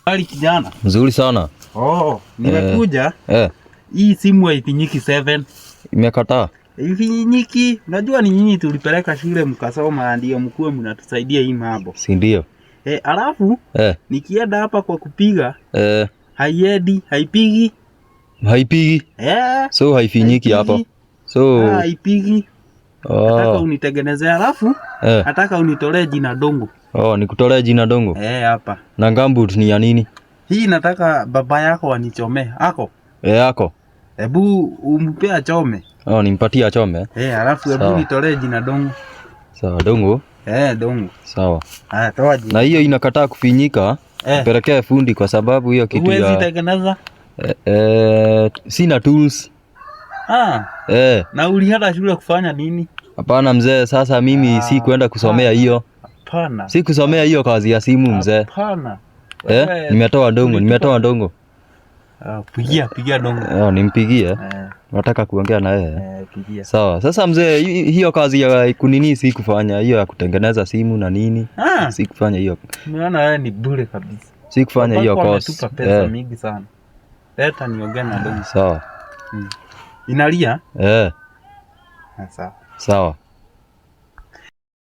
Hali kijana. Nzuri sana. Nimekuja. Hii simu haifinyiki 7. Imekataa. Haifinyiki. Unajua ni nyinyi tulipeleka shule mkasoma ndio mkue mnatusaidia hii mambo. Si ndio? Alafu nikienda hapa kwa kupiga haiendi, haipigi. Haipigi? So haifinyiki hapo. So haipigi. Nataka unitengenezea alafu nataka unitolee jina dongo. Nikutolee jina dongo? Hapa. Na gambut ni ya nini? Hii nataka baba yako anichomee. Ako? Ako. Hebu umpe achome. Nimpatie achome? Alafu hebu nitolee jina dongo. Sawa, dongo? Dongo. Sawa. Toa jina. Na hiyo inakataa kufinyika. Pelekea fundi kwa sababu hiyo kitu ya huwezi tengeneza? Sina tools. Na ulienda shule kufanya nini? Hapana mzee, sasa mimi si kwenda kusomea hiyo. Hapana. Si kusomea hiyo kazi ya simu mzee. Hapana. Nimetoa dongo. Pigia dongo. Nimpigie. Nataka kuongea na yeye. Pigia. Sawa. Sasa mzee, hiyo kazi ya kunini si kufanya, hiyo ya kutengeneza simu na nini. Si kufanya hiyo. Umeona wewe ni bure kabisa. Si kufanya hiyo course. Tupa pesa mingi sana. Leta niongee na dongo. Sawa. Inalia? Sawa.